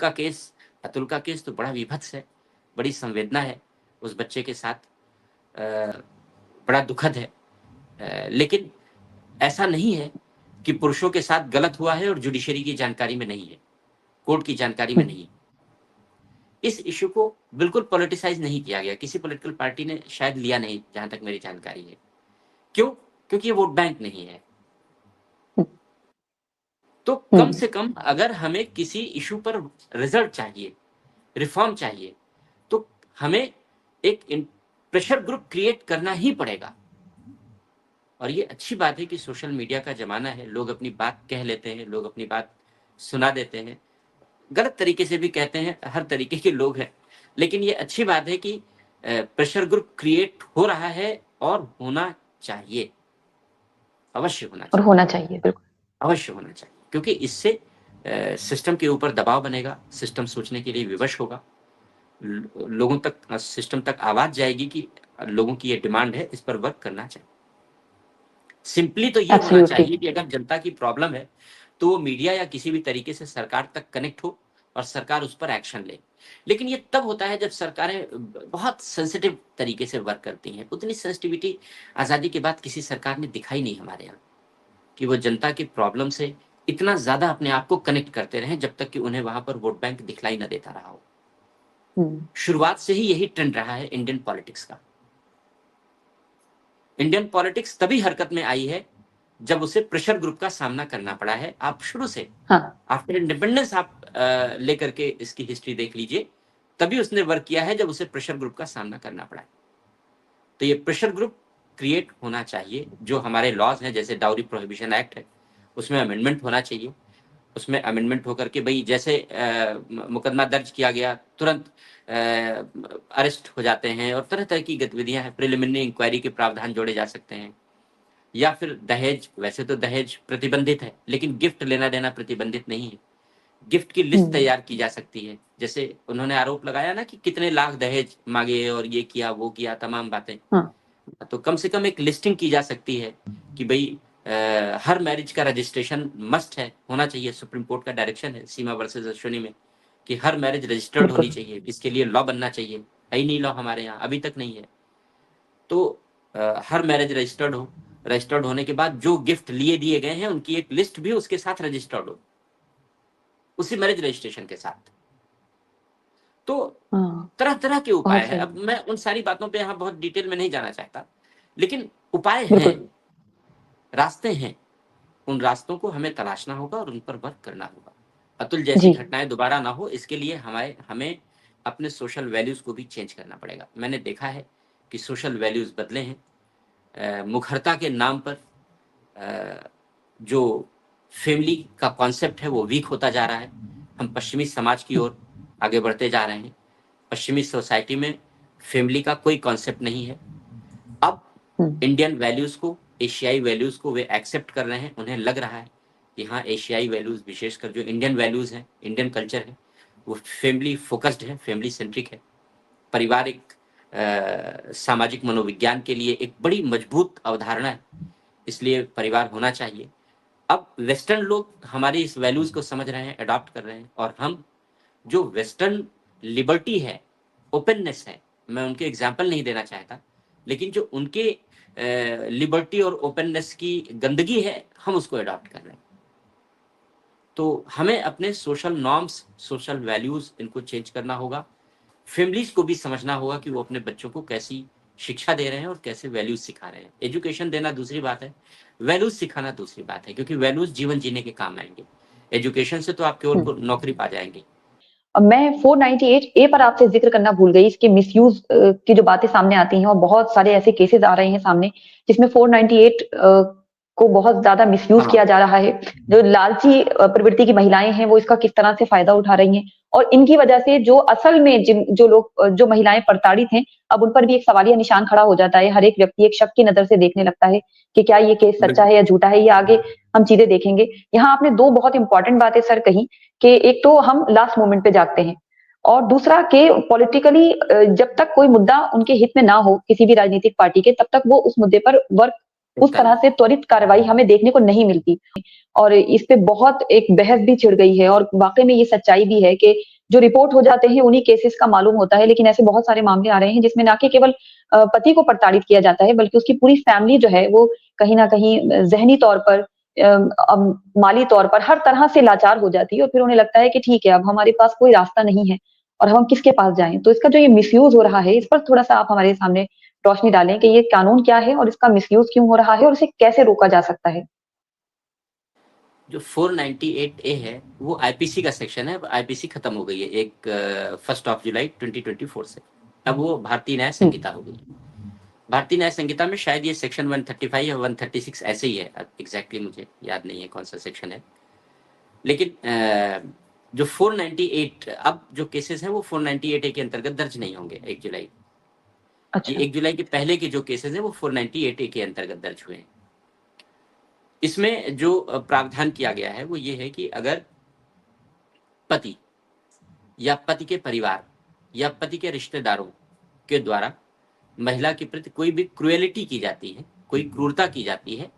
अतुल का केस तो बड़ा विभत्स है, बड़ी संवेदना है उस बच्चे के साथ, बड़ा दुखद है। लेकिन ऐसा नहीं है कि पुरुषों के साथ गलत हुआ है और जुडिशरी की जानकारी में नहीं है, कोर्ट की जानकारी में नहीं है। इस इश्यू को बिल्कुल पॉलिटिसाइज नहीं किया गया, किसी पॉलिटिकल पार्टी ने शायद लिया नहीं, जहां तक मेरी जानकारी है। क्यों? क्योंकि ये वोट बैंक नहीं है। तो कम से कम अगर हमें किसी इशू पर रिजल्ट चाहिए, रिफॉर्म चाहिए, तो हमें एक प्रेशर ग्रुप क्रिएट करना ही पड़ेगा। और ये अच्छी बात है कि सोशल मीडिया का जमाना है, लोग अपनी बात कह लेते हैं, लोग अपनी बात सुना देते हैं, गलत तरीके से भी कहते हैं, हर तरीके के लोग हैं। लेकिन ये अच्छी बात है कि प्रेशर ग्रुप क्रिएट हो रहा है और होना चाहिए, अवश्य होना चाहिए, और होना चाहिए, बिल्कुल अवश्य होना चाहिए, क्योंकि इससे सिस्टम के ऊपर दबाव बनेगा, सिस्टम सोचने के लिए विवश होगा, लोगों तक, सिस्टम तक आवाज जाएगी कि लोगों की ये डिमांड है, इस पर वर्क करना चाहिए। सिंपली तो ये होना चाहिए कि अगर जनता की प्रॉब्लम है तो वो मीडिया या किसी भी तरीके से सरकार तक कनेक्ट हो और सरकार उस पर एक्शन ले। लेकिन ये तब होता है जब सरकारें बहुत सेंसिटिव तरीके से वर्क करती हैं। उतनी सेंसिटिविटी आज़ादी के बाद किसी सरकार ने दिखाई नहीं हमारे यहाँ, कि वो जनता की प्रॉब्लम से इतना ज़्यादा अपने आप को कनेक्ट करते रहें जब तक कि उन्हें वहाँ पर वोट बैंक दिखलाई न देता रहा हो। शुरुआत से ही यही ट्रेंड रहा है इंडियन पॉलिटिक्स का। इंडियन पॉलिटिक्स तभी हरकत में आई है जब उसे प्रेशर ग्रुप का सामना करना पड़ा है। आप शुरू से आफ्टर इंडिपेंडेंस आप लेकर के इसकी हिस्ट्री देख लीजिए, तभी उसने वर्क किया है जब उसे प्रेशर ग्रुप का सामना करना पड़ा है। तो ये प्रेशर ग्रुप क्रिएट होना चाहिए। जो हमारे लॉज हैं, जैसे डाउरी प्रोहिबिशन एक्ट है, उसमें अमेंडमेंट होना चाहिए। उसमें अमेंडमेंट होकर के भाई जैसे मुकदमा दर्ज किया गया तुरंत अरेस्ट हो जाते हैं और तरह तरह की गतिविधियां हैं। प्रिलिमिनरी इंक्वायरी के प्रावधान जोड़े जा सकते हैं। या फिर दहेज, वैसे तो दहेज प्रतिबंधित है, लेकिन गिफ्ट लेना देना प्रतिबंधित नहीं है। गिफ्ट की लिस्ट तैयार की जा सकती है। जैसे उन्होंने आरोप लगाया ना कि कितने लाख दहेज मांगे और ये किया वो किया, तमाम बातें। तो कम से कम एक लिस्टिंग की जा सकती है कि भाई हर मैरिज का रजिस्ट्रेशन मस्ट है, होना चाहिए। सुप्रीम कोर्ट का डायरेक्शन है सीमा वर्सेस अश्विनी में कि हर मैरिज रजिस्टर्ड होनी चाहिए। इसके लिए लॉ बनना चाहिए, है ही नहीं लॉ हमारे यहाँ, अभी तक नहीं है। तो हर मैरिज रजिस्टर्ड होने के बाद जो गिफ्ट लिए दिए गए हैं उनकी एक लिस्ट भी उसके साथ रजिस्टर्ड हो, उसी मैरिज रजिस्ट्रेशन के साथ। तो तरह तरह के उपाय हैं। अब मैं उन सारी बातों पे यहाँ बहुत डिटेल में नहीं जाना चाहता, लेकिन उपाय हैं, रास्ते हैं। उन रास्तों को हमें तलाशना होगा और उन पर वर्क करना होगा। अतुल जैसी घटनाएं दोबारा ना हो, इसके लिए हमें अपने सोशल वैल्यूज को भी चेंज करना पड़ेगा। मैंने देखा है कि सोशल वैल्यूज बदले हैं। मुखरता के नाम पर जो फैमिली का कॉन्सेप्ट है वो वीक होता जा रहा है। हम पश्चिमी समाज की ओर आगे बढ़ते जा रहे हैं। पश्चिमी सोसाइटी में फैमिली का कोई कॉन्सेप्ट नहीं है। अब इंडियन वैल्यूज को, एशियाई वैल्यूज को वे एक्सेप्ट कर रहे हैं। उन्हें लग रहा है कि हाँ, एशियाई वैल्यूज, विशेषकर जो इंडियन वैल्यूज हैं, इंडियन कल्चर है, वो फैमिली फोकस्ड है, फैमिली सेंट्रिक है। पारिवारिक सामाजिक मनोविज्ञान के लिए एक बड़ी मजबूत अवधारणा है, इसलिए परिवार होना चाहिए। अब वेस्टर्न लोग हमारी इस वैल्यूज को समझ रहे हैं, अडॉप्ट कर रहे हैं, और हम जो वेस्टर्न लिबर्टी है, ओपननेस है, मैं उनके एग्जाम्पल नहीं देना चाहता, लेकिन जो उनके लिबर्टी और ओपननेस की गंदगी है, हम उसको अडॉप्ट कर रहे हैं। तो हमें अपने सोशल नॉर्म्स, सोशल वैल्यूज, इनको चेंज करना होगा। फैमिलीज को भी समझना होगा कि वो अपने बच्चों को कैसी शिक्षा दे रहे हैं और कैसे वैल्यूज सिखा रहे हैं। एजुकेशन देना दूसरी बात है, वैल्यूज सिखाना दूसरी बात है, क्योंकि वैल्यूज जीवन जीने के काम आएंगे। एजुकेशन से तो आप केवल नौकरी पा जाएंगे। मैं 498A पर आपसे जिक्र करना भूल गई। इसके मिसयूज की जो बातें सामने आती हैं और बहुत सारे ऐसे केसेस आ रहे हैं सामने जिसमें 498 को बहुत ज्यादा मिसयूज किया जा रहा है। जो लालची प्रवृत्ति की महिलाएं हैं वो इसका किस तरह से फायदा उठा रही हैं, और इनकी वजह से जो असल में जो महिलाएं प्रताड़ित हैं, अब उन पर भी एक सवालिया निशान खड़ा हो जाता है। हर एक व्यक्ति एक शक की नजर से देखने लगता है कि क्या ये केस सच्चा है या झूठा है। ये आगे हम चीजें देखेंगे। यहाँ आपने दो बहुत इंपॉर्टेंट बातें सर कही कि एक तो हम लास्ट मोमेंट पे जागते हैं, और दूसरा कि पॉलिटिकली जब तक कोई मुद्दा उनके हित में ना हो किसी भी राजनीतिक पार्टी के, तब तक वो उस मुद्दे पर वर्क उस तरह से त्वरित कार्रवाई हमें देखने को नहीं मिलती और इस पे बहुत एक बहस भी छिड़ गई है और वाकई में ये सच्चाई भी है कि जो रिपोर्ट हो जाते हैं उन्हीं केसेस का मालूम होता है, लेकिन ऐसे बहुत सारे मामले आ रहे हैं जिसमें ना कि केवल पति को प्रताड़ित किया जाता है बल्कि उसकी पूरी फैमिली जो है वो कहीं ना कहीं जहनी तौर पर, माली तौर पर हर तरह से लाचार हो जाती है और फिर उन्हें लगता है कि ठीक है अब हमारे पास कोई रास्ता नहीं है और हम किसके पास जाएं। तो इसका जो ये मिसयूज हो रहा है इस पर थोड़ा सा आप हमारे सामने रोशनी डालें कि ये कानून क्या है और इसका मिसयूज क्यों हो रहा है और इसे कैसे रोका जा सकता है। जो 498A है वो आईपीसी का सेक्शन है। आईपीसी खत्म हो गई है 1 जुलाई 2024 से। अब वो भारतीय न्याय संहिता हो गई। भारतीय न्याय संहिता में शायद ये सेक्शन 135 या 136 ऐसे ही है, एग्जैक्टली मुझे याद नहीं है कौन सा सेक्शन है। लेकिन जो 498 अब जो केसेस हैं वो 498A के अंतर्गत दर्ज नहीं होंगे 1 जुलाई। अच्छा। ये 1 जुलाई के पहले के जो केसेस हैं वो 498A के अंतर्गत दर्ज हुए हैं। इसमें जो प्रावधान किया गया है वो ये है कि अगर पति या पति के परिवार या पति के रिश्तेदारों के द्वारा महिला के प्रति कोई भी क्रुएलिटी की जाती है, कोई क्रूरता की जाती है,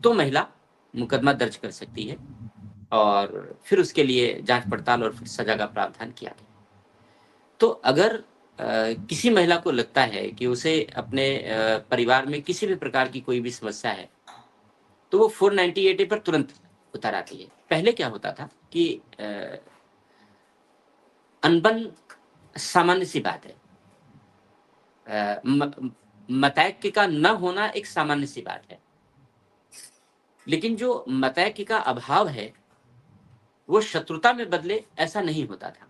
तो महिला मुकदमा दर्ज कर सकती है और फिर उसके लिए जांच पड़ताल और फिर सजा का प्रावधान किया गया। तो अगर किसी महिला को लगता है कि उसे अपने परिवार में किसी भी प्रकार की कोई भी समस्या है तो वो 498A पर तुरंत उतर आती है। पहले क्या होता था कि अनबन सामान्य सी बात है, मतैक्य का न होना एक सामान्य सी बात है, लेकिन जो मतैक्य का अभाव है वो शत्रुता में बदले ऐसा नहीं होता था।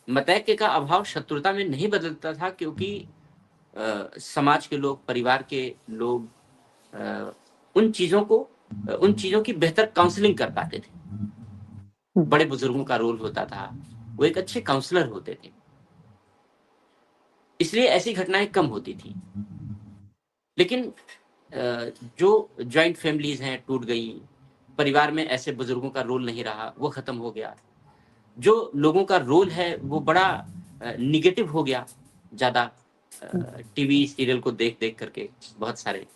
मतैक्य का अभाव शत्रुता में नहीं बदलता था क्योंकि समाज के लोग, परिवार के लोग उन चीजों की बेहतर काउंसलिंग कर पाते थे। बड़े बुजुर्गों का रोल होता था, वो एक अच्छे काउंसलर होते थे, इसलिए ऐसी घटनाएं कम होती थी। लेकिन जो जॉइंट फैमिलीज हैं टूट गई, परिवार में ऐसे बुजुर्गों का रोल नहीं रहा, वो खत्म हो गया। जो लोगों का रोल है वो बड़ा निगेटिव हो गया, ज्यादा टीवी सीरियल को देख देख करके बहुत सारे।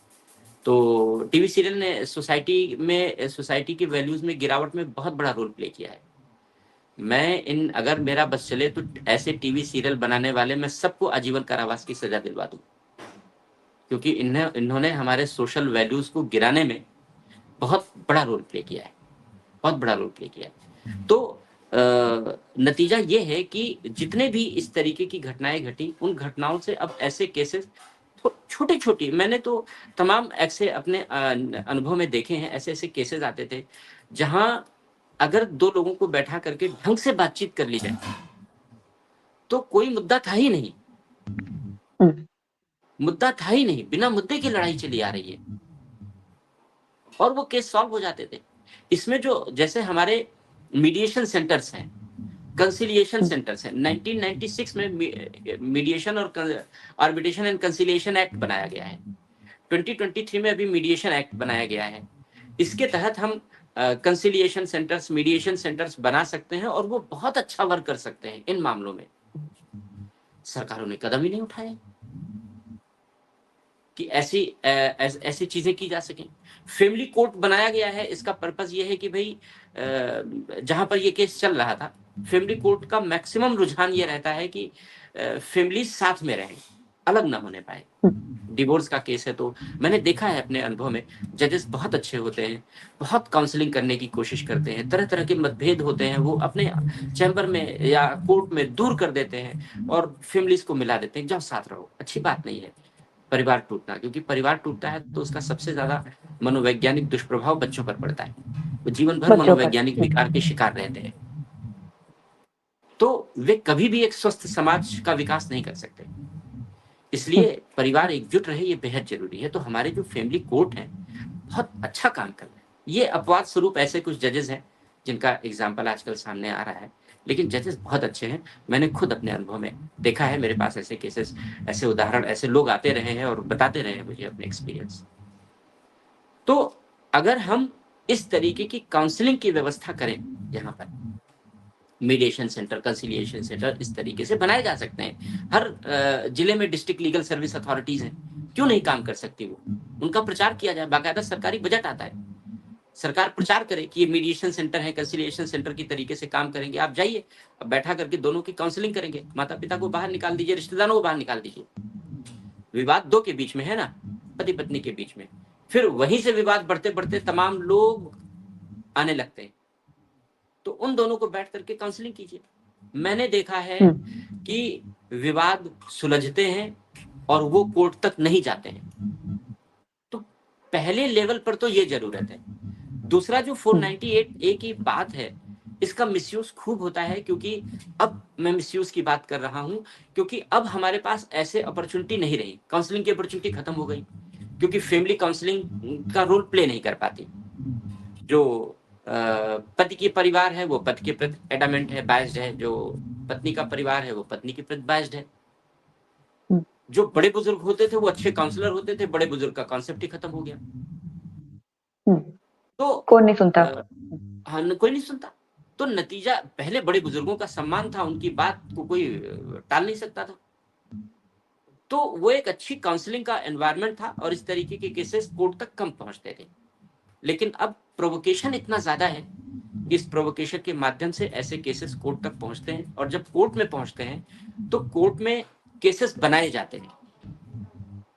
तो टीवी सीरियल ने सोसाइटी की वैल्यूज में गिरावट में बहुत बड़ा रोल प्ले किया है। मैं अगर मेरा बस चले तो ऐसे टीवी सीरियल बनाने वाले मैं सबको आजीवन कारावास की सजा दिलवा दूं, क्योंकि इन्होंने हमारे सोशल वैल्यूज को गिराने में बहुत बड़ा रोल प्ले किया है, बहुत बड़ा रोल प्ले किया है। तो नतीजा ये है कि जितने भी इस तरीके की घटनाएं घटी, उन घटनाओं से अब ऐसे केसेस छोटे छोटी, मैंने तो तमाम ऐसे अपने अनुभव में देखे हैं, ऐसे ऐसे केसेस आते थे जहां अगर दो लोगों को बैठा करके ढंग से बातचीत कर ली जाए तो कोई मुद्दा था ही नहीं, मुद्दा था ही नहीं, बिना मुद्दे की लड़ाई चली आ रही है और वो केस सॉल्व हो जाते थे। इसमें जो जैसे हमारे मीडिएशन सेंटर्स हैं, कंसिलिएशन सेंटर्स हैं, 1996 में मीडिएशन और आर्बिट्रेशन एंड कंसिलिएशन एक्ट बनाया गया है। 2023 में अभी मीडिएशन एक्ट बनाया गया है। इसके तहत हम कंसिलिएशन सेंटर्स, मीडिएशन सेंटर्स बना सकते हैं और वो बहुत अच्छा वर्क कर सकते हैं इन मामलों में। सरकारों ने कदम ही नहीं उठाए कि ऐसी चीजें की जा सकें। फैमिली कोर्ट बनाया गया है, इसका पर्पस ये है कि भाई जहां पर ये केस चल रहा था, फैमिली कोर्ट का मैक्सिमम रुझान ये रहता है कि फैमिली साथ में रहें, अलग ना होने पाए। डिवोर्स का केस है तो मैंने देखा है अपने अनुभव में, जजेस बहुत अच्छे होते हैं, बहुत काउंसलिंग करने की कोशिश करते हैं, तरह तरह के मतभेद होते हैं वो अपने चैम्बर में या कोर्ट में दूर कर देते हैं और फैमिलीज को मिला देते हैं, जाओ साथ रहो। अच्छी बात नहीं है परिवार टूटना, क्योंकि परिवार टूटता है तो उसका सबसे ज्यादा मनोवैज्ञानिक दुष्प्रभाव बच्चों पर पड़ता है, वो जीवन भर मनोवैज्ञानिक विकार के शिकार रहते हैं, तो वे कभी भी एक स्वस्थ समाज का विकास नहीं कर सकते। इसलिए परिवार एकजुट रहे, ये बेहद जरूरी है। तो हमारे जो फैमिली कोर्ट हैं बहुत अच्छा काम कर रहे हैं। ये अपवाद स्वरूप ऐसे कुछ जजेस हैं जिनका एग्जाम्पल आजकल सामने आ रहा है, लेकिन जजेस बहुत अच्छे हैं। मैंने खुद अपने अनुभव में देखा है, मेरे पास ऐसे केसेस, ऐसे उदाहरण, ऐसे लोग आते रहे हैं और बताते रहे हैं मुझे अपने एक्सपीरियंस। तो अगर हम इस तरीके की काउंसलिंग की व्यवस्था करें, यहाँ पर मीडिएशन सेंटर, कंसिलिएशन सेंटर इस तरीके से बनाए जा सकते हैं। हर जिले में डिस्ट्रिक्ट लीगल सर्विस अथॉरिटीज हैं, क्यों नहीं काम कर सकती वो? उनका प्रचार किया जाए, बाकायदा सरकारी बजट आता है, सरकार प्रचार करे कि ये मीडिएशन सेंटर है, कंसिलिएशन सेंटर की तरीके से काम करेंगे। आप जाइए, अब बैठा करके दोनों की काउंसलिंग करेंगे, माता पिता को बाहर निकाल दीजिए, रिश्तेदारों को बाहर निकाल दीजिए। विवाद दो के बीच में है ना, पति पत्नी के बीच में, फिर वहीं से विवाद बढ़ते बढ़ते तमाम लोग आने लगते हैं। तो उन दोनों को बैठ करके काउंसलिंग कीजिए। मैंने देखा है कि विवाद सुलझते हैं और वो कोर्ट तक नहीं जाते हैं। तो पहले लेवल पर तो ये जरूरत है। दूसरा जो 498A की बात है, इसका मिसयूज खूब होता है, क्योंकि अब मैं मिसयूज की बात कर रहा हूं क्योंकि अब हमारे पास ऐसे अपॉर्चुनिटी नहीं रही, काउंसलिंग की अपॉर्चुनिटी खत्म हो गई, क्योंकि फैमिली काउंसलिंग का रोल प्ले नहीं कर पाती। जो पति के परिवार है वो पति के प्रति एडामेंट है, बायस्ड है, जो पत्नी का परिवार है वो पत्नी के प्रति बायस्ड है। जो बड़े बुजुर्ग होते थे वो अच्छे काउंसलर होते थे, बड़े बुजुर्ग का कॉन्सेप्ट ही खत्म हो गया। तो कौन नहीं सुनता? हाँ, कोई नहीं सुनता। तो नतीजा, पहले बड़े बुजुर्गों का सम्मान था, उनकी बात को कोई टाल नहीं सकता था, तो वो एक अच्छी काउंसलिंग का एनवायरनमेंट था और इस तरीके के केसेस कोर्ट तक कम पहुंचते थे। लेकिन अब प्रोवोकेशन इतना ज्यादा है, इस प्रोवोकेशन के माध्यम से ऐसे केसेस कोर्ट तक पहुंचते हैं, और जब कोर्ट में पहुंचते हैं तो कोर्ट में केसेस बनाए जाते हैं।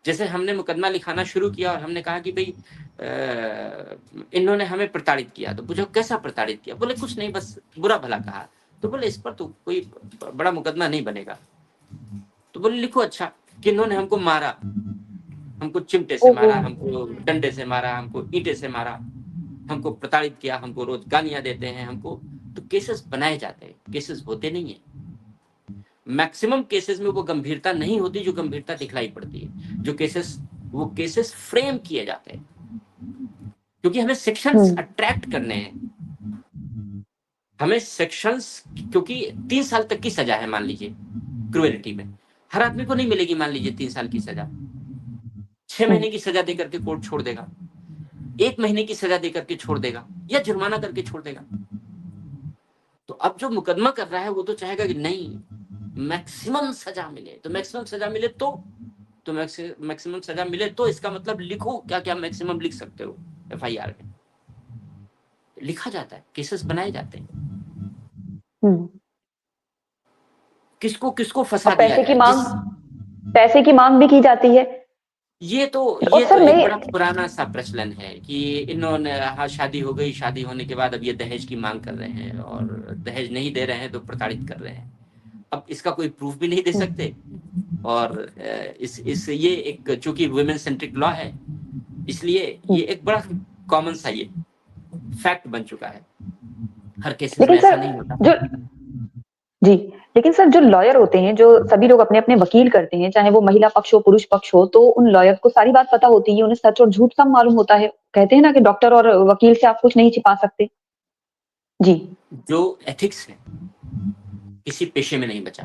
जैसे हमने मुकदमा लिखाना शुरू किया और हमने कहा कि भाई इन्होंने हमें प्रताड़ित किया, तो पूछो कैसा प्रताड़ित किया? बोले कुछ नहीं, बस बुरा भला कहा। तो बोले इस पर तो कोई बड़ा मुकदमा नहीं बनेगा। तो बोले लिखो अच्छा कि इन्होंने हमको मारा, हमको चिमटे से मारा, हमको डंडे से मारा, हमको ईंटे से मारा, हमको प्रताड़ित किया, हमको रोज गालियां देते हैं हमको। तो केसेस बनाए जाते हैं, केसेस होते नहीं है। मैक्सिमम केसेस में वो गंभीरता नहीं होती जो गंभीरता दिखलाई पड़ती है। जो केसेस, वो केसेस फ्रेम किए जाते हैं, क्योंकि हमें सेक्शंस अट्रैक्ट करने हैं। हमें सेक्शंस, क्योंकि 3 साल तक की सजा है मान लीजिए क्रूएलिटी में, हर आदमी को नहीं मिलेगी मान लीजिए 3 साल की सजा। 6 महीने की सजा देकर के कोर्ट छोड़ देगा, 1 महीने की सजा देकर के छोड़ देगा, या जुर्माना करके छोड़ देगा। तो अब जो मुकदमा कर रहा है वो तो चाहेगा कि नहीं मैक्सिमम सजा मिले। तो मैक्सिमम सजा मिले तो मैक्सिमम सजा मिले तो इसका मतलब लिखो क्या क्या मैक्सिमम लिख सकते हो। FIR में लिखा जाता है, केसेस बनाए जाते हैं, किसको किसको फंसा दिया जाए। पैसे की मांग भी की जाती है। ये तो एक बड़ा पुराना सा प्रचलन है कि इन्होंने, हाँ शादी हो गई, शादी होने के बाद अब ये दहेज की मांग कर रहे हैं और दहेज नहीं दे रहे हैं तो प्रताड़ित कर रहे हैं। अब इसका कोई प्रूफ भी नहीं दे सकते, और इस ये एक, चूंकि वुमेन सेंट्रिक लॉ है, इसलिए ये एक बड़ा कॉमन सा ये फैक्ट बन चुका है। हर केसेस में ऐसा नहीं होता जी। लेकिन सर, जो लॉयर होते हैं, जो सभी लोग अपने अपने वकील करते हैं, चाहे वो महिला पक्ष हो पुरुष पक्ष हो, तो उन लॉयर को सारी बात पता होती है, उन्हें सच और झूठ सब मालूम होता है। कहते हैं ना कि डॉक्टर और वकील से आप कुछ नहीं छिपा सकते। जी। जो एथिक्स है किसी पेशे में नहीं बचा।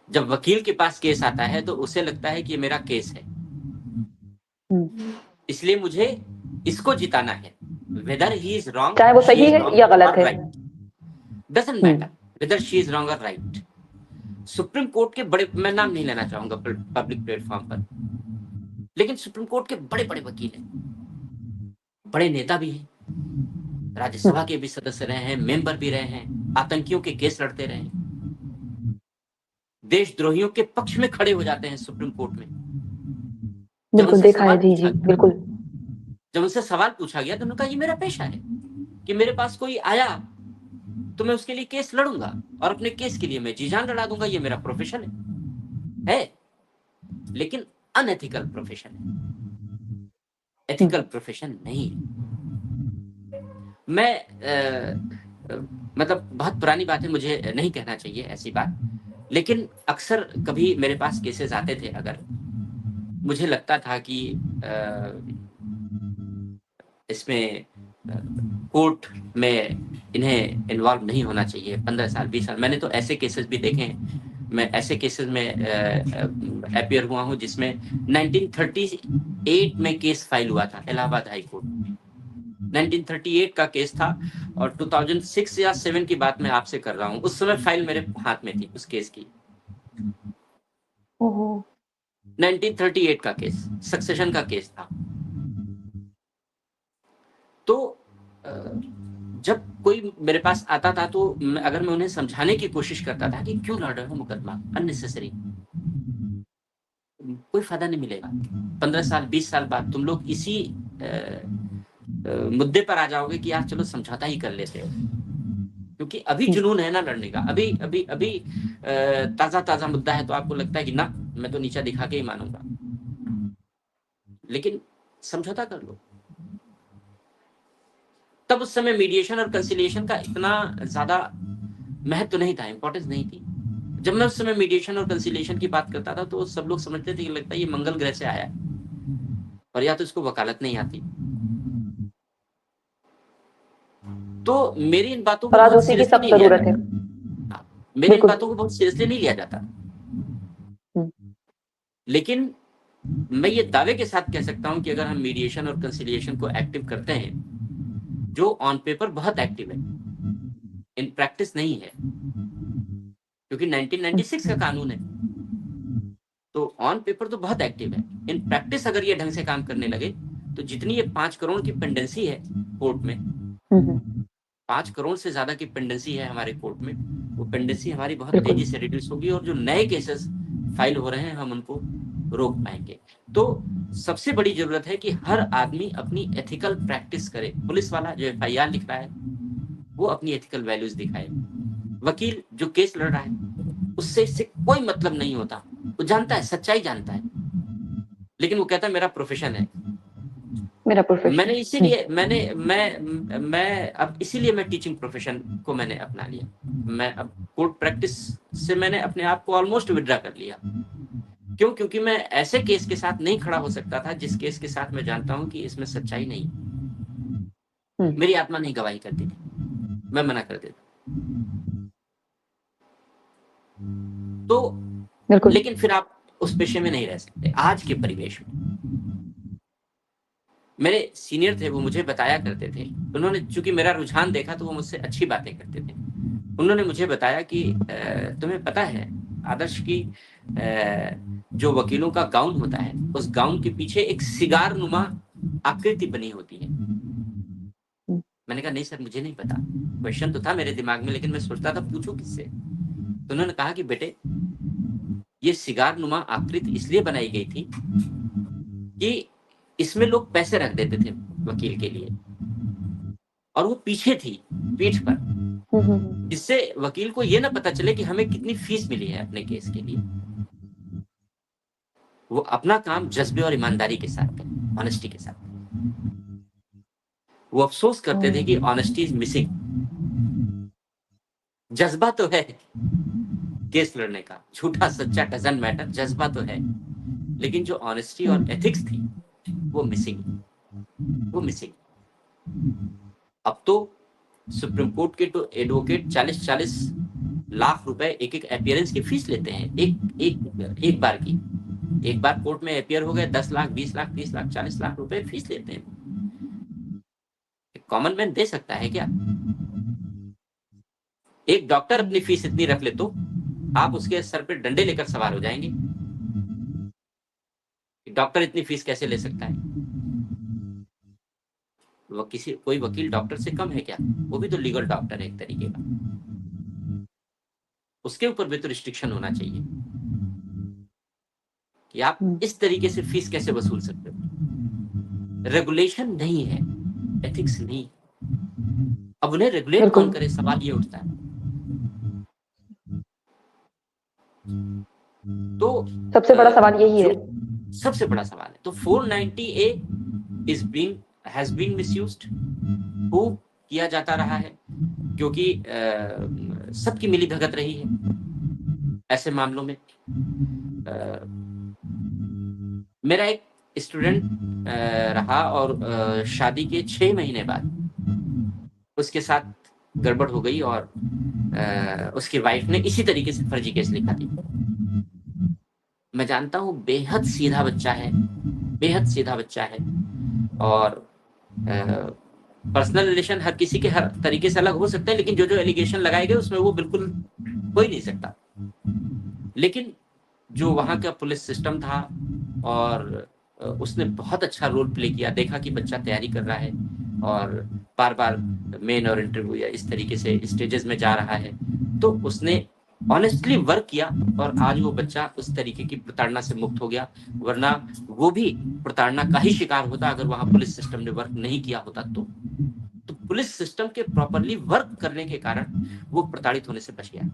जब वकील के पास केस आता है तो उसे लगता है कि ये मेरा केस है, इसलिए मुझे इसको जिताना है, वेदर ही इज रॉन्ग, चाहे वो सही है या गलत है, doesn't matter whether she is wrong और राइट। सुप्रीम कोर्ट के बड़े, मैं नाम नहीं लेना चाहूंगा पब्लिक प्लेटफॉर्म पर, लेकिन सुप्रीम कोर्ट के बड़े बड़े वकील हैं, बड़े नेता भी हैं, राज्यसभा के भी सदस्य रहे हैं, मेंबर भी रहे हैं, आतंकियों के केस लड़ते रहे हैं, देशद्रोहियों के पक्ष में खड़े हो जाते हैं सुप्रीम कोर्ट में। बिल्कुल देखा है। जी जी बिल्कुल। जब उनसे सवाल पूछा गया तो उन्होंने कहा ये मेरा पेशा है कि मेरे पास कोई आया तो मैं उसके लिए केस लड़ूंगा और अपने केस के लिए मैं जी जान लड़ा दूंगा, ये मेरा प्रोफेशन है। लेकिन अनएथिकल प्रोफेशन है, एथिकल प्रोफेशन नहीं है। मैं मतलब बहुत पुरानी बात है, मुझे नहीं कहना चाहिए ऐसी बात, लेकिन अक्सर कभी मेरे पास केसेस आते थे, अगर मुझे लगता था कि इसमें कोर्ट में इन्हें इन्वॉल्व नहीं होना चाहिए, 15 साल 20 साल, मैंने तो ऐसे केसेस भी देखे हैं। मैं ऐसे केसेस में अपीयर हुआ हूं जिसमें 1938 में केस फाइल हुआ था इलाहाबाद हाई कोर्ट में। 1938 का केस था और 2006 या 7 की बात मैं आपसे कर रहा हूं, उस समय फाइल मेरे हाथ में थी उस केस की। 1938 का केस, सक्सेशन का केस था। तो जब कोई मेरे पास आता था तो अगर मैं उन्हें समझाने की कोशिश करता था कि क्यों लड़ रहे हो मुकदमा, अननेसेसरी, कोई फायदा नहीं मिलेगा। 15 साल 20 साल बाद तुम लोग इसी मुद्दे पर आ जाओगे कि यार चलो समझौता ही कर लेते हो, क्योंकि अभी जुनून है ना लड़ने का, अभी अभी अभी ताजा ताजा मुद्दा है, तो आपको लगता है कि ना मैं तो नीचा दिखा के ही मानूंगा, लेकिन समझौता कर लो। तब उस समय मीडिएशन और कंसिलिएशन का इतना ज्यादा महत्व नहीं था, इंपॉर्टेंस नहीं थी। जब मैं उस समय मीडिएशन और कंसिलिएशन की बात करता था तो सब लोग समझते थे कि लगता है ये मंगल ग्रह से आया और या तो इसको वकालत नहीं आती। तो मेरी इन बातों को बहुत सीरियसली नहीं लिया जाता, मेरी इन बातों को बहुत सीरियसली नहीं लिया जाता। लेकिन मैं ये दावे के साथ कह सकता हूं कि अगर हम मीडिएशन और कंसिलिएशन को एक्टिव करते हैं, जो ऑन पेपर बहुत एक्टिव है, इन प्रैक्टिस नहीं है, क्योंकि 1996 का कानून है, तो ऑन पेपर तो बहुत एक्टिव है, इन प्रैक्टिस अगर ये ढंग से काम करने लगे तो जितनी ये 5 करोड़ की पेंडेंसी है कोर्ट में, 5 करोड़ से ज्यादा की पेंडेंसी है हमारे कोर्ट में, वो पेंडेंसी हमारी बहुत तेजी से रिड्यूस होगी और जो नए केसेस फाइल हो रहे हैं हम उनको रोक पाएंगे। तो सबसे बड़ी जरूरत है कि हर आदमी अपनी एथिकल प्रैक्टिस करे। पुलिस वाला जो FIR लिख रहा है वो अपनी एथिकल वैल्यूज दिखाए। वकील जो केस लड़ रहा है उससे इससे कोई मतलब नहीं होता, वो जानता है, सच्चाई जानता है, लेकिन वो कहता है मेरा प्रोफेशन है, मेरा प्रोफेशन। मैंने इसीलिए मैं अब इसीलिए मैं टीचिंग प्रोफेशन को मैंने अपना लिया। मैं अब कोर्ट प्रैक्टिस से मैंने अपने आप को ऑलमोस्ट विड्रा कर लिया। क्यों? क्योंकि मैं ऐसे केस के साथ नहीं खड़ा हो सकता था जिस केस के साथ मैं जानता हूं कि इसमें सच्चाई नहीं, मेरी आत्मा नहीं गवाही करती थी, मैं मना कर देता। तो लेकिन फिर आप उस पेशे में नहीं रह सकते आज के परिवेश में। मेरे सीनियर थे, वो मुझे बताया करते थे, उन्होंने चूंकि मेरा रुझान देखा तो वो मुझसे अच्छी बातें करते थे। उन्होंने मुझे बताया कि तुम्हें पता है आदर्श की जो वकीलों का गाउन होता है उस गाउन के पीछे एक सिगार नुमा आकृति बनी होती है। मैंने कहा नहीं सर मुझे नहीं पता, क्वेश्चन तो था मेरे दिमाग में लेकिन मैं सोचता था पूछूं किससे। तो उन्होंने कहा कि बेटे ये सिगार नुमा आकृति इसलिए बनाई गई थी कि इसमें लोग पैसे रख देते थे वकील के लिए और वो पीछे थी पीठ पर, जिससे वकील को ये ना पता चले कि हमें कितनी फीस मिली है अपने केस के लिए। वो अपना काम जज्बे और ईमानदारी के साथ करें, ऑनेस्टी के साथ। वो अफसोस करते थे कि ऑनेस्टी इज मिसिंग। जज्बा तो है केस लड़ने का, झूठा सच्चा डजंट मैटर, जज्बा तो है, लेकिन जो ऑनेस्टी और एथिक्स थी वो मिसिंग, वो मिसिंग। अब तो सुप्रीम कोर्ट के तो एडवोकेट 40-40 लाख रुपए एक अपीयरेंस की फीस लेते हैं, एक बार की। एक बार कोर्ट में अपीयर हो गए 10 लाख 20 लाख 30 लाख 40 लाख रुपए फीस लेते हैं। कॉमन मैन दे सकता है क्या? एक डॉक्टर अपनी फीस इतनी रख ले तो आप उसके सर पे डंडे लेकर सवार हो जाएंगे। डॉक्टर इतनी फीस कैसे ले सकता है? वो कोई वकील डॉक्टर से कम है क्या? वो भी तो लीगल डॉक्टर है एक तरीके का, उसके ऊपर भी तो रिस्ट्रिक्शन होना चाहिए कि आप इस तरीके से फीस कैसे वसूल सकते हो। रेगुलेशन नहीं है, एथिक्स नहीं। अब उन्हें रेगुलेट कौन करे, सवाल ये उठता है। तो सबसे बड़ा सवाल यही है, सबसे बड़ा सवाल है। तो 490A हैज बीन मिसयूज्ड, वो किया जाता रहा है क्योंकि सबकी मिली भगत रही है ऐसे मामलों में। मेरा एक स्टूडेंट रहा और शादी के 6 महीने बाद उसके साथ गड़बड़ हो गई और उसकी वाइफ ने इसी तरीके से फर्जी केस लिखा दिया। मैं जानता हूँ बेहद सीधा बच्चा है, बेहद सीधा बच्चा है और पर्सनल रिलेशन हर किसी के हर तरीके से अलग हो सकते हैं, लेकिन जो जो एलिगेशन लगाए गए उसमें वो बिल्कुल हो ही नहीं सकता। लेकिन जो वहाँ का पुलिस सिस्टम था, और उसने बहुत अच्छा रोल प्ले किया। देखा कि बच्चा तैयारी कर रहा है और बार-बार मेन और इंटरव्यू या इस तरीके से स्टेजेस में जा रहा है, तो उसने ऑनेस्टली वर्क किया और आज वो बच्चा उस तरीके की प्रताड़ना से मुक्त हो गया। वरना वो भी प्रताड़ना का ही शिकार होता अगर वहाँ पुलिस सिस्टम ने वर्क नहीं किया होता तो पुलिस सिस्टम के प्रॉपरली वर्क करने के कारण वो प्रताड़ित होने से बच गया।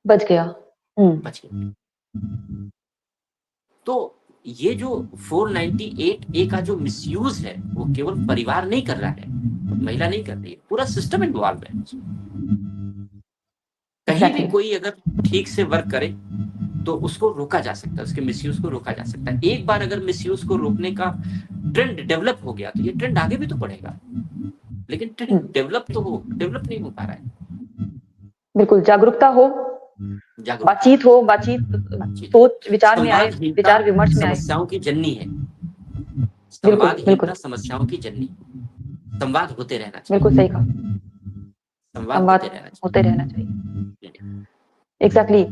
बच गया। बच गया। तो ये जो 498 ए का जो मिसयूज है वो केवल परिवार नहीं कर रहा है, महिला नहीं कर रही है, पूरा सिस्टम इन्वॉल्व है। कहीं भी कोई अगर ठीक से वर्क करे तो उसको रोका जा सकता है, उसके मिसयूज को रोका जा सकता है। एक बार अगर मिसयूज को रोकने का ट्रेंड डेवलप हो गया तो ये ट्रेंड आगे भी तो बढ़ेगा, लेकिन ट्रेंड डेवलप नहीं हो पा रहा है। बिल्कुल, जागरूकता हो, बातचीत हो, सोच विचार में आए, विचार विमर्श में आए। समस्याओं की जननी है, संवादहीनता समस्याओं की जननी। संवाद होते रहना चाहिए। बिल्कुल सही कहा। संवाद होते रहना चाहिए। एग्जैक्टली।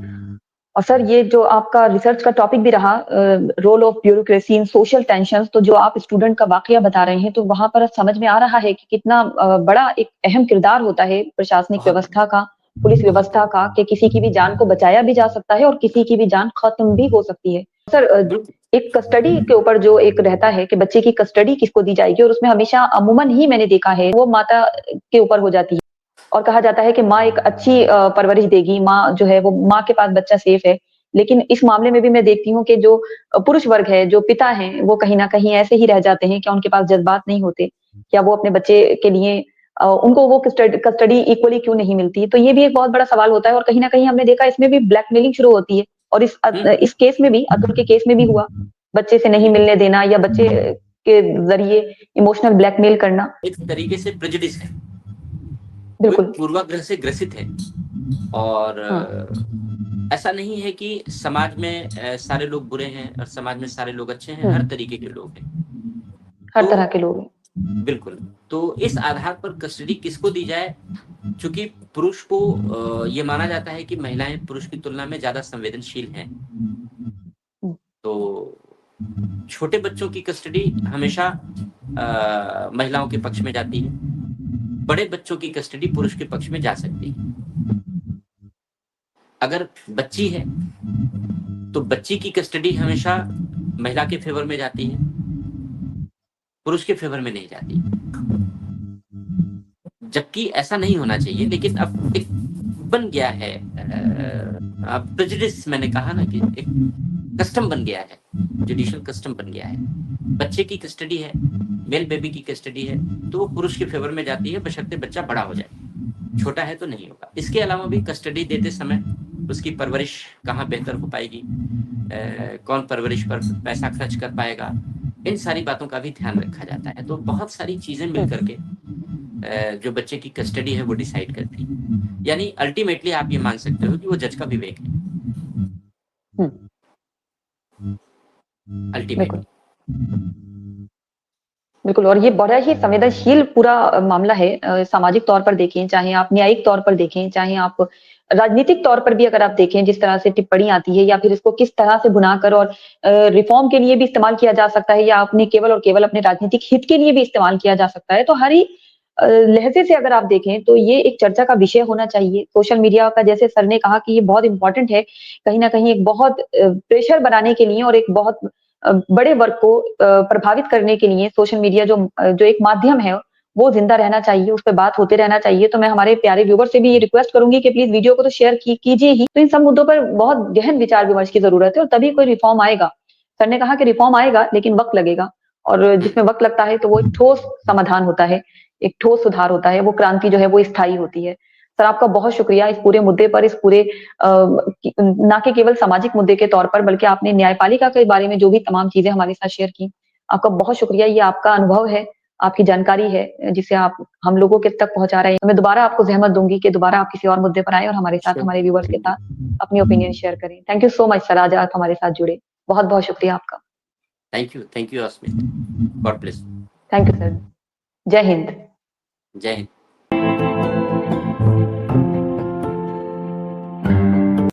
और सर, ये जो आपका रिसर्च का टॉपिक भी रहा, role of bureaucracy in social tensions, तो जो आप स्टूडेंट का वाकया बता रहे हैं, तो वहां पर समझ में आ रहा है कि कितना बड़ा एक अहम किरदार होता है प्रशासनिक व्यवस्था का, पुलिस व्यवस्था का, कि किसी की भी जान को बचाया भी जा सकता है और किसी की भी जान खत्म भी हो सकती है। सर, एक कस्टडी के ऊपर जो एक रहता है कि बच्चे की कस्टडी किसको दी जाएगी, और उसमें हमेशा अमूमन ही मैंने देखा है वो माता के ऊपर हो जाती है, और कहा जाता है कि माँ एक अच्छी परवरिश देगी, माँ जो है वो माँ के पास बच्चा सेफ है। लेकिन इस मामले में भी मैं देखती हूँ कि जो पुरुष वर्ग है, जो पिता हैं, वो कहीं ना कहीं ऐसे ही रह जाते हैं, क्या उनके पास जज्बात नहीं होते, क्या वो अपने बच्चे के लिए उनको वो कस्टडी इक्वली क्यों नहीं मिलती। तो ये भी एक बहुत बड़ा सवाल होता है, और कहीं ना कहीं हमने देखा इसमें भी ब्लैकमेलिंग शुरू होती है, और इस केस में भी, अतुल के केस में भी हुआ, बच्चे से नहीं मिलने देना या बच्चे के जरिए इमोशनल ब्लैकमेल करना। एक तरीके से प्रेजुडिस है, बिल्कुल पूर्वाग्रह से ग्रसित है। और ऐसा नहीं है कि समाज में सारे लोग बुरे हैं और समाज में सारे लोग अच्छे हैं, हर तरीके के लोग हैं, हर तरह के लोग हैं। बिल्कुल। तो इस आधार पर कस्टडी किसको दी जाए, क्योंकि पुरुष को ये माना जाता है कि महिलाएं पुरुष की तुलना में ज्यादा संवेदनशील हैं, तो छोटे बच्चों की कस्टडी हमेशा महिलाओं के पक्ष में जाती है, बड़े बच्चों की कस्टडी पुरुष के पक्ष में जा सकती है। अगर बच्ची है तो बच्ची की कस्टडी हमेशा महिला के फेवर में जाती है, पुरुष के फेवर में नहीं जाती, जबकि ऐसा नहीं होना चाहिए। लेकिन अब एक बन गया है प्रेजुडिस, मैंने कहा ना कि एक कस्टम बन गया है, जुडिशियल कस्टम बन गया है। बच्चे की कस्टडी है, मेल बेबी की कस्टडी है, तो वो पुरुष के फेवर में जाती है, बशर्ते बच्चा बड़ा हो जाए, छोटा है तो नहीं होगा। इसके अलावा भी कस्टडी देते समय उसकी परवरिश कहाँ बेहतर हो पाएगी, कौन परवरिश पर पैसा खर्च कर पाएगा, इन सारी बातों का भी ध्यान रखा जाता है। तो बहुत सारी चीजें मिल करके जो बच्चे की कस्टडी है वो डिसाइड करती है। यानी अल्टीमेटली आप ये मान सकते हो कि वो जज का विवेक है, अल्टीमेटली। बिल्कुल, और ये बड़ा ही संवेदनशील पूरा मामला है। सामाजिक तौर पर देखें, चाहे आप न्यायिक तौर पर देखें, चाहे आप राजनीतिक तौर पर भी अगर आप देखें, जिस तरह से टिप्पणी आती है या फिर इसको किस तरह से बुनाकर और रिफॉर्म के लिए भी इस्तेमाल किया जा सकता है, या अपने केवल और केवल अपने राजनीतिक हित के लिए भी इस्तेमाल किया जा सकता है। तो हर ही लहजे से अगर आप देखें तो ये एक चर्चा का विषय होना चाहिए। सोशल मीडिया का, जैसे सर ने कहा कि ये बहुत इंपॉर्टेंट है, कहीं ना कहीं एक बहुत प्रेशर बनाने के लिए और एक बहुत बड़े वर्ग को प्रभावित करने के लिए सोशल मीडिया जो एक माध्यम है वो जिंदा रहना चाहिए, उस पर बात होते रहना चाहिए। तो मैं हमारे प्यारे व्यूवर से भी ये रिक्वेस्ट करूंगी कि प्लीज वीडियो को तो शेयर कीजिए ही। तो इन सब मुद्दों पर बहुत गहन विचार विमर्श की जरूरत है, और तभी कोई रिफॉर्म आएगा। सर ने कहा कि रिफॉर्म आएगा लेकिन वक्त लगेगा, और जिसमें वक्त लगता है तो वो एक ठोस समाधान होता है, एक ठोस सुधार होता है, वो क्रांति जो है वो स्थायी होती है। सर, आपका बहुत शुक्रिया इस पूरे मुद्दे पर, इस पूरे ना कि केवल सामाजिक मुद्दे के तौर पर, बल्कि आपने न्यायपालिका के बारे में जो भी तमाम चीजें हमारे साथ शेयर की, आपका बहुत शुक्रिया। ये आपका अनुभव है, आपकी जानकारी है, जिसे आप हम लोगों के तक पहुंचा रहे हैं। मैं दोबारा आपको जहमत दूंगी कि दोबारा आप किसी और मुद्दे पर आए और हमारे साथ, हमारे व्यूवर्स के साथ अपनी ओपिनियन शेयर करें। Thank you so much sir, आज आप हमारे साथ जुड़े, बहुत बहुत शुक्रिया आपका। Thank you Asmita, God bless. Thank you sir, जय हिंद। जय हिंद।